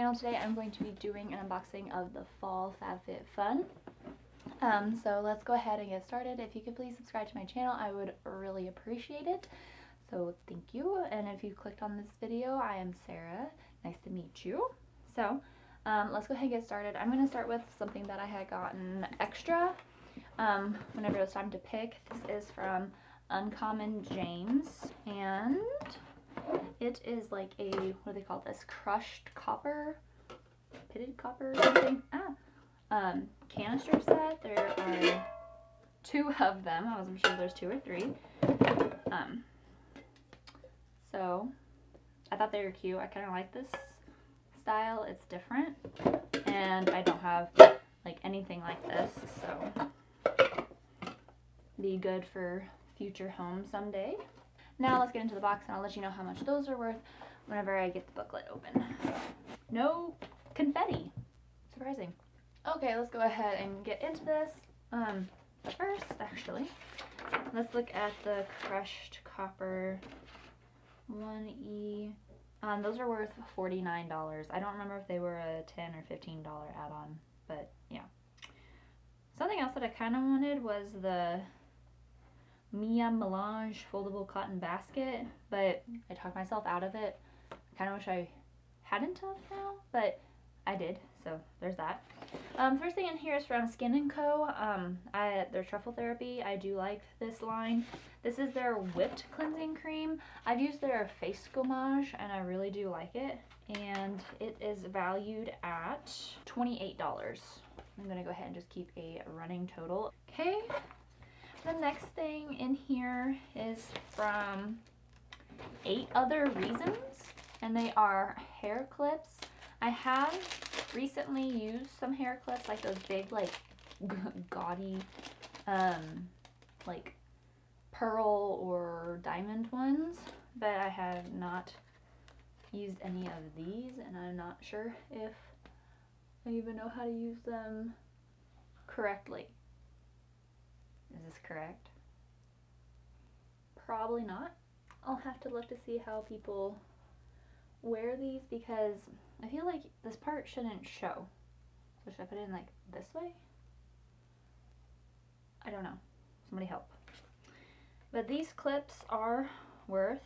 channel. Today I'm going to be doing an unboxing of the fall FabFitFun. So let's go ahead and get started. If you could please subscribe to my channel, I would really appreciate it. So thank you. And if you clicked on this video, I am Sarah. Nice to meet you. So let's go ahead and get started. I'm going to start with something that I had gotten extra whenever it was time to pick. This is from Uncommon James, and it is like a, what do they call this? Crushed copper? Pitted copper or something? Canister set. There are 2 of them. I wasn't sure there's 2 or 3. So I thought they were cute. I kind of like this style. It's different, and I don't have like anything like this, so be good for future home someday. Now let's get into the box, and I'll let you know how much those are worth whenever I get the booklet open. No confetti. Surprising. Okay, let's go ahead and get into this. But first, actually, let's look at the crushed copper 1E. Those are worth $49. I don't remember if they were a $10 or $15 add-on, but yeah. Something else that I kind of wanted was the Mia Melange foldable cotton basket, but I talked myself out of it. I kind of wish I hadn't have now, but I did, so there's that. First thing in here is from Skin & Co. Their Truffle Therapy. I do like this line. This is their whipped cleansing cream. I've used their face gommage, and I really do like it, and it is valued at $28. I'm going to go ahead and just keep a running total. Okay. The next thing in here is from 8 Other Reasons, and they are hair clips. I have recently used some hair clips, like those big, like, gaudy, like, pearl or diamond ones, but I have not used any of these, and I'm not sure if I even know how to use them correctly. Is this correct? Probably not. I'll have to look to see how people wear these, because I feel like this part shouldn't show. So should I put it in like this way? I don't know. Somebody help. But these clips are worth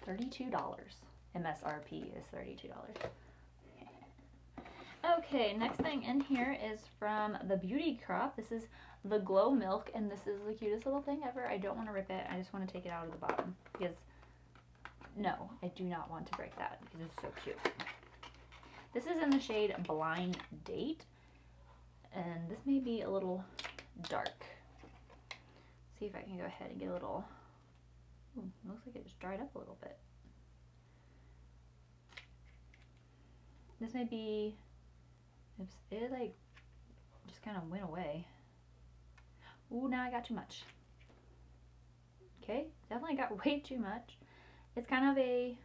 $32. MSRP is $32. Okay, next thing in here is from the Beauty Crop. This is the Glow Milk, and this is the cutest little thing ever. I don't want to rip it. I just want to take it out of the bottom, because no, I do not want to break that, because it's so cute. This is in the shade Blind Date, and this may be a little dark. See if I can go ahead and get a little, ooh, looks like it just dried up a little bit. This may be, oops, it like just kind of went away. Ooh, now I got too much. Okay, definitely got way too much. It's kind of a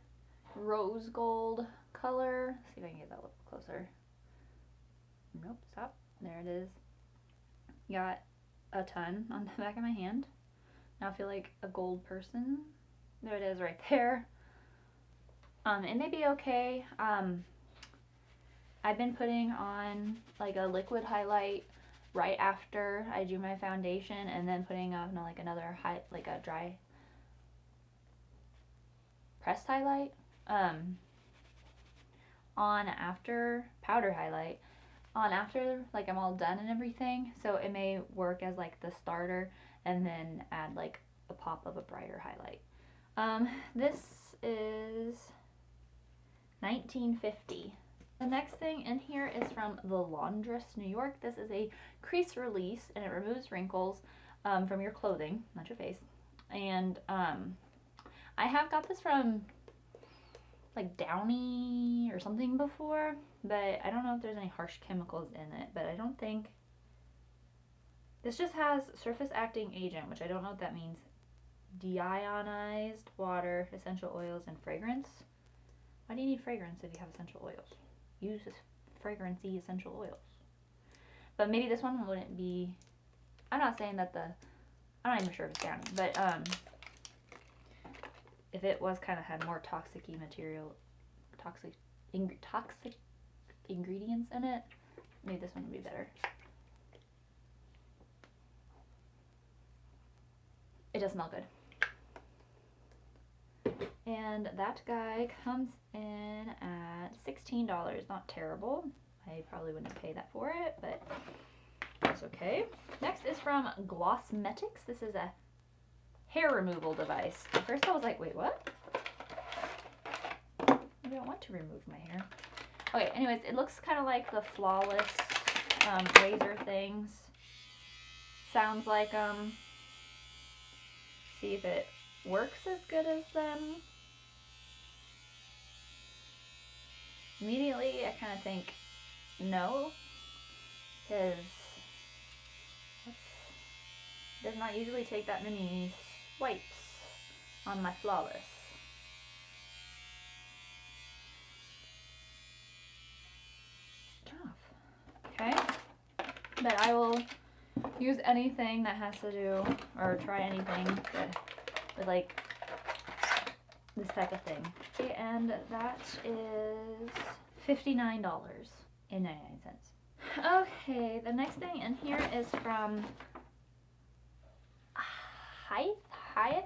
rose gold color. Let's see if I can get that a little closer. Nope, stop. There it is. Got a ton on the back of my hand. Now I feel like a gold person. There it is right there. It may be okay. I've been putting on like a liquid highlight right after I do my foundation, and then putting on like another like a dry pressed highlight on after powder highlight on after like I'm all done and everything, so it may work as like the starter and then add like a pop of a brighter highlight. This is $19.50. The next thing in here is from The Laundress New York. This is a crease release, and it removes wrinkles from your clothing, not your face. And I have got this from like Downy or something before, but I don't know if there's any harsh chemicals in it, but I don't think. This just has surface acting agent, which I don't know what that means. Deionized water, essential oils, and fragrance. Why do you need fragrance if you have essential oils? Use fragrancy essential oils. But maybe this one wouldn't be. I'm not saying that I'm not even sure if it's Downy, but if it was kind of had more toxic-y material, toxic toxic ingredients in it. Maybe this one would be better. It does smell good. And that guy comes in at $16. Not terrible. I probably wouldn't pay that for it, but that's okay. Next is from Glossmetics. This is a hair removal device. At first I was like, wait, what? I don't want to remove my hair. Okay, anyways, it looks kind of like the Flawless razor things. Sounds like see if it works as good as them. Immediately I kind of think no, because it does not usually take that many swipes on my Flawless. Turn off. Okay, but I will use anything that has to do, or try anything that with like this type of thing. Okay, and that is $59.99. Okay, the next thing in here is from Hythe.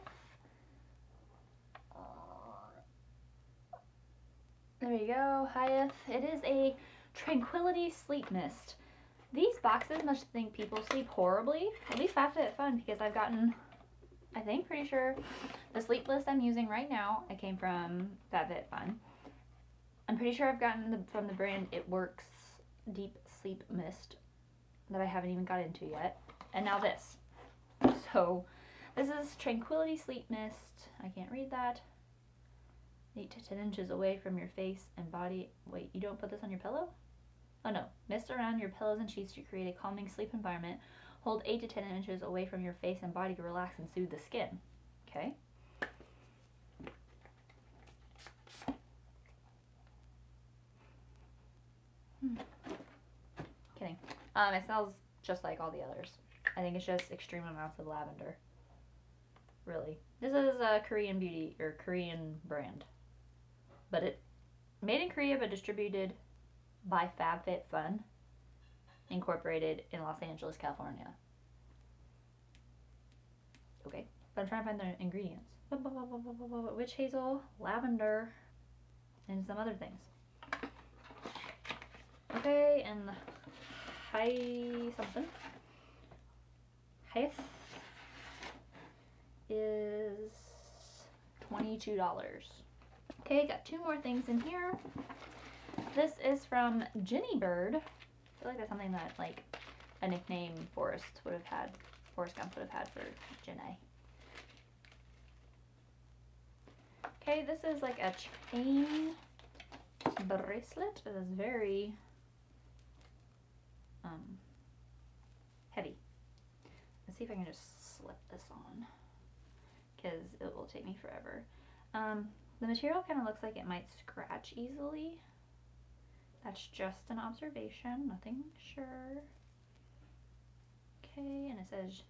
There you go, Hythe. It is a Tranquility Sleep Mist. These boxes must think people sleep horribly. At least FabFitFun, because I've gotten, I think, pretty sure the sleep list I'm using right now, it came from FabFitFun. I'm pretty sure I've gotten from the brand It Works Deep Sleep Mist that I haven't even got into yet. And now this. So this is Tranquility Sleep Mist. I can't read that. 8 to 10 inches away from your face and body. Wait, you don't put this on your pillow? Oh no. Mist around your pillows and sheets to create a calming sleep environment. Hold 8 to 10 inches away from your face and body to relax and soothe the skin. Okay. Kidding. It smells just like all the others. I think it's just extreme amounts of lavender. Really. This is a Korean beauty, or Korean brand. But it made in Korea but distributed by FabFitFun, incorporated in Los Angeles, California. Okay, but I'm trying to find the ingredients. Witch hazel, lavender, and some other things. Okay, and Hythe is $22. Okay, got 2 more things in here. This is from Jenny Bird. I feel like that's something that, like, a nickname Forrest Gump would have had for Jenny. Okay, this is like a chain bracelet. It is very heavy. Let's see if I can just slip this on, because it will take me forever. The material kind of looks like it might scratch easily. That's just an observation, nothing sure. Okay, and it says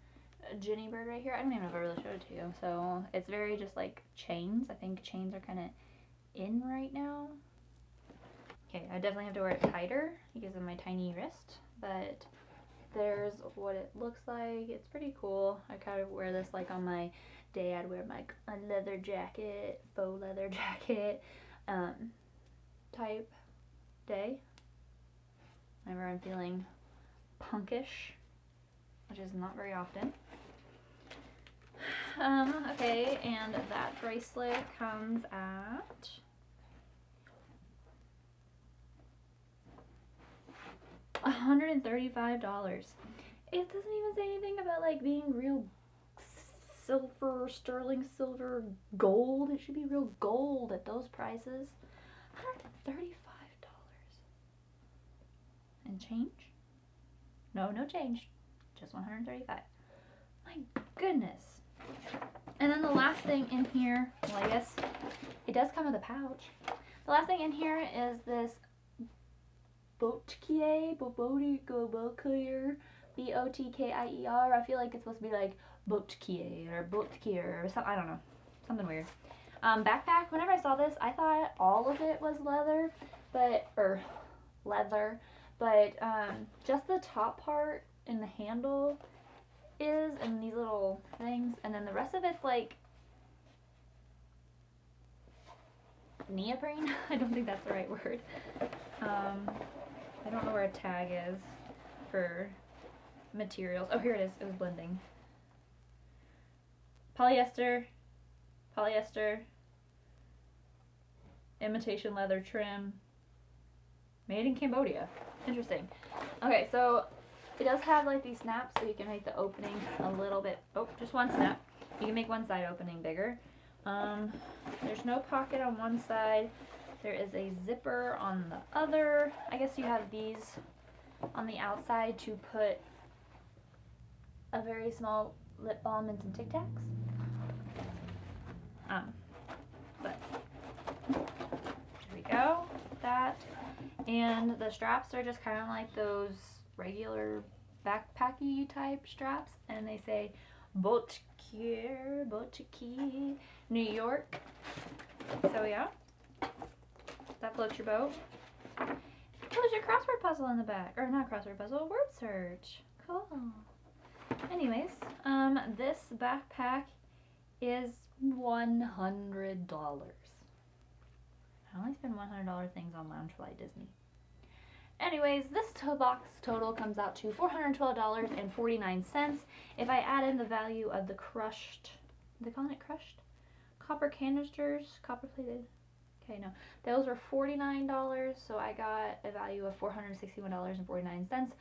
Jenny Bird right here. I don't even know if I really showed it to you. So it's very just like chains. I think chains are kind of in right now. Okay, I definitely have to wear it tighter because of my tiny wrist, but there's what it looks like. It's pretty cool. I kind of wear this like on my day. I'd wear my leather jacket, faux leather jacket type day whenever I'm feeling punkish, which is not very often. Okay, and that bracelet comes at $135. It doesn't even say anything about like being real silver, sterling silver, gold. It should be real gold at those prices. $135 and change? No change, just $135. My goodness. And then the last thing in here, well, I guess it does come with a pouch. The last thing in here is this Botkier, B-O-T-K-I-E-R. I feel like it's supposed to be like Botkier or Botkier or something. I don't know. Something weird. Backpack. Whenever I saw this, I thought all of it was leather, but, or leather, but just the top part and the handle is, and these little things, and then the rest of it's like neoprene. I don't think that's the right word. I don't know where a tag is for materials. Oh, here it is. It was blending. Polyester, imitation leather trim, made in Cambodia. Interesting. Okay, so it does have like these snaps, so you can make the opening a little bit, just one snap. You can make one side opening bigger. There's no pocket on one side. There is a zipper on the other. I guess you have these on the outside to put a very small lip balm and some Tic Tacs. But there we go. That. And the straps are just kind of like those regular backpacky type straps, and they say Botkir, New York. So yeah, that floats your boat. Oh, there's your crossword puzzle in the back, or not crossword puzzle, word search. Cool. Anyways, this backpack is $100. I only spend $100 things on Loungefly Disney. Anyways, this box total comes out to $412.49. If I add in the value of the crushed, they calling it crushed? Copper canisters, copper plated. Okay, no. Those were $49, so I got a value of $461.49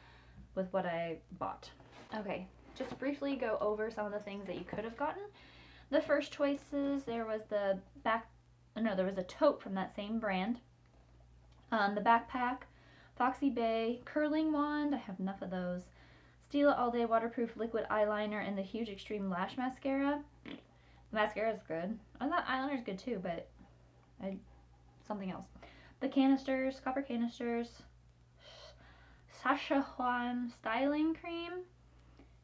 with what I bought. Okay, just briefly go over some of the things that you could have gotten. The first choices, there was there was a tote from that same brand. The backpack, Foxy Bay, curling wand, I have enough of those. Stila All Day Waterproof Liquid Eyeliner, and the Huge Extreme Lash Mascara. The mascara is good. I thought eyeliner is good too, but something else. The canisters, copper canisters, Sasha Juan styling cream,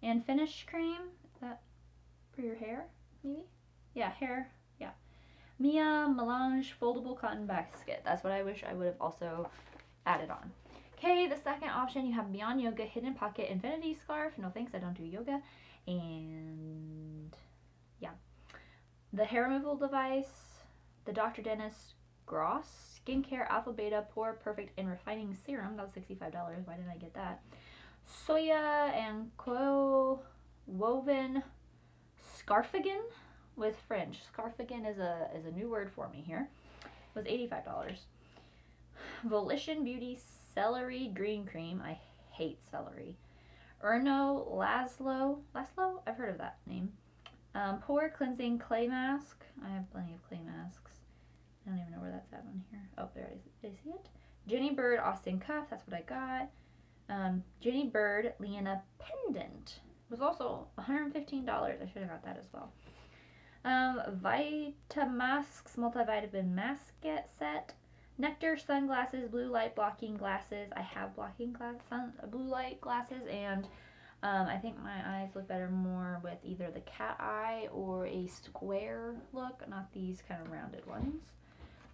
and finish cream. Is that for your hair, maybe? Yeah, hair. Yeah. Mia Melange foldable cotton basket. That's what I wish I would have also added on. Okay, the second option, you have Beyond Yoga Hidden Pocket Infinity Scarf. No thanks, I don't do yoga. And yeah. The hair removal device, the Dr. Dennis Gross Skincare Alpha Beta Pore Perfect and Refining Serum. That was $65. Why didn't I get that? Soya and woven scarfigan with fringe. Scarfigan is a new word for me here. It was $85. Volition Beauty Celery Green Cream. I hate celery. Erno Laszlo. I've heard of that name. Pore Cleansing Clay Mask. I have plenty of clay masks. I don't even know where that's at on here. Oh, there it is. Did I see it? Jenny Bird Austin Cuff. That's what I got. Jenny Bird Leanna Pendant. It was also $115. I should have got that as well. Vitamasks Multivitamin Mask Set. Nectar Sunglasses Blue Light Blocking Glasses. I have blue light glasses, and I think my eyes look better more with either the cat eye or a square look, not these kind of rounded ones.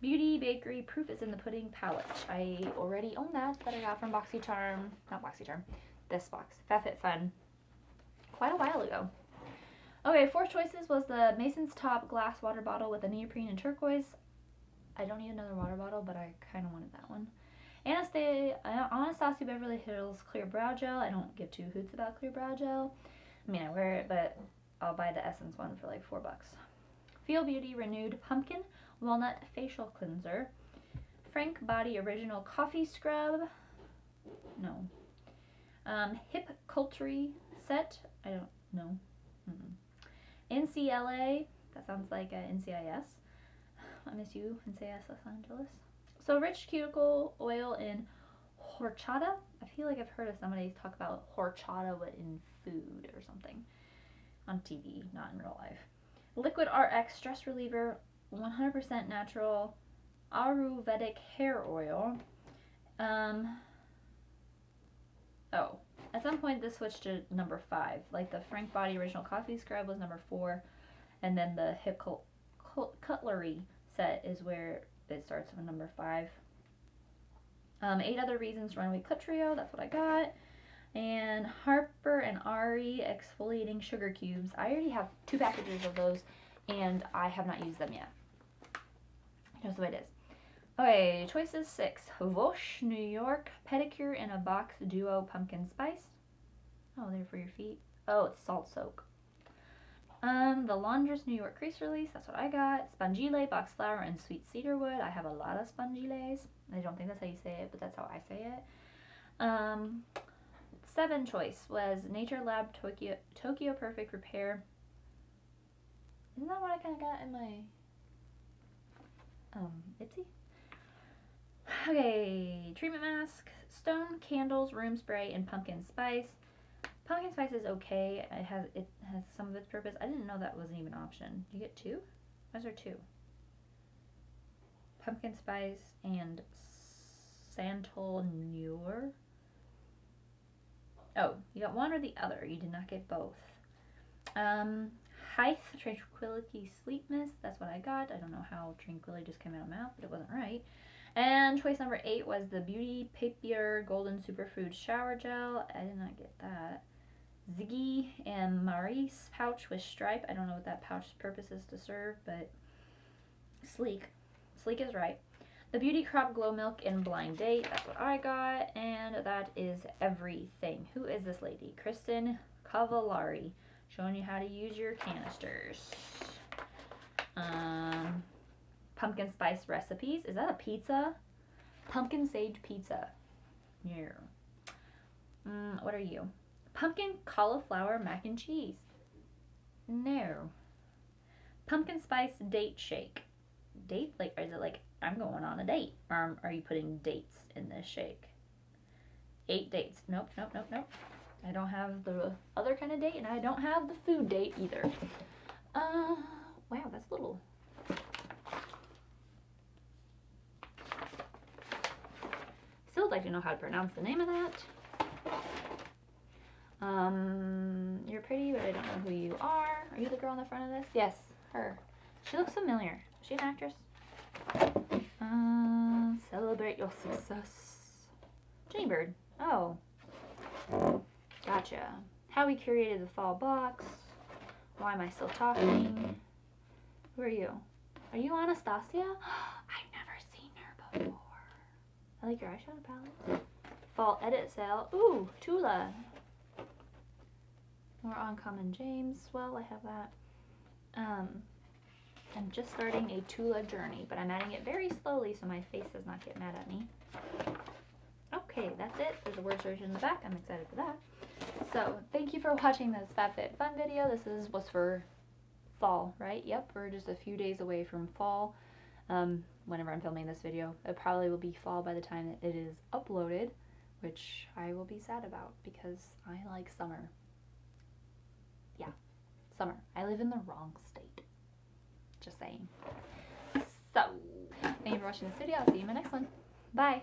Beauty Bakery Proof is in the Pudding palette. I already own that I got from BoxyCharm. Not BoxyCharm. This box. FabFitFun. Quite a while ago. Okay, fourth choices was the Mason's Top glass water bottle with a neoprene and turquoise. I don't need another water bottle, but I kind of wanted that one. Anastasia Beverly Hills Clear Brow Gel. I don't give two hoots about clear brow gel. I mean, I wear it, but I'll buy the Essence one for like $4. Feel Beauty Renewed Pumpkin Walnut Facial Cleanser. Frank Body Original Coffee Scrub. No. Hip Culture Set. I don't know. NCLA. That sounds like NCIS. I miss you, NCIS Los Angeles. So Rich Cuticle Oil in horchata. I feel like I've heard of somebody talk about horchata but in food or something. On TV, not in real life. Liquid RX Stress Reliever. 100% natural Ayurvedic hair oil. At some point this switched to number 5. Like the Frank Body Original Coffee Scrub was number 4, and then the Hip Cutlery set is where it starts with number 5. 8 Other Reasons to Run Away Clip Trio, that's what I got. And Harper and Ari Exfoliating Sugar Cubes. I already have 2 packages of those, and I have not used them yet. Just the way it is. Okay, choices 6. Vosh New York Pedicure in a Box Duo Pumpkin Spice. Oh, they're for your feet. Oh, it's salt soak. The Laundress New York Crease Release, that's what I got. Spongile, Box Flower, and Sweet Cedarwood. I have a lot of Spongiles. I don't think that's how you say it, but that's how I say it. 7 choice was Nature Lab Tokyo Perfect Repair. Isn't that what I kind of got in my Ipsy? Okay, treatment mask, stone, candles, room spray, and pumpkin spice. Pumpkin spice is okay. It has some of its purpose. I didn't know that wasn't even an option. You get 2? Why is there 2? Pumpkin spice and Santal Noir. Oh, you got one or the other. You did not get both. Height Tranquility Sleep Mist. That's what I got. I don't know how Tranquility just came out of my mouth, but it wasn't right. And choice number 8 was the Beauty Papier Golden Superfood Shower Gel. I did not get that. Ziggy and Maurice pouch with stripe. I don't know what that pouch's purpose is to serve, but sleek. Sleek is right. The Beauty Crop Glow Milk in Blind Date. That's what I got. And that is everything. Who is this lady? Kristen Cavallari. Showing you how to use your canisters. Pumpkin spice recipes. Is that a pizza? Pumpkin sage pizza. Yeah. What are you? Pumpkin cauliflower mac and cheese. No. Pumpkin spice date shake. Date? Like, is it like, I'm going on a date? Or are you putting dates in this shake? 8 dates. Nope, nope, nope, nope. I don't have the other kind of date, and I don't have the food date either. Wow, that's little. Still would like to know how to pronounce the name of that. You're pretty, but I don't know who you are. Are you the girl on the front of this? Yes, her. She looks familiar. Is she an actress? Celebrate your success. Jaybird. Oh. Gotcha. How we curated the fall box. Why am I still talking? Who are you? Are you Anastasia? I've never seen her before. I like your eyeshadow palette. Fall edit sale. Ooh, Tula. More Uncommon James. Well, I have that. I'm just starting a Tula journey, but I'm adding it very slowly so my face does not get mad at me. Okay, that's it. There's a word search in the back. I'm excited for that. So, thank you for watching this FabFitFun video. This was for fall, right? Yep, we're just a few days away from fall. Whenever I'm filming this video, it probably will be fall by the time that it is uploaded, which I will be sad about because I like summer. Yeah, summer. I live in the wrong state. Just saying. So, thank you for watching this video. I'll see you in my next one. Bye.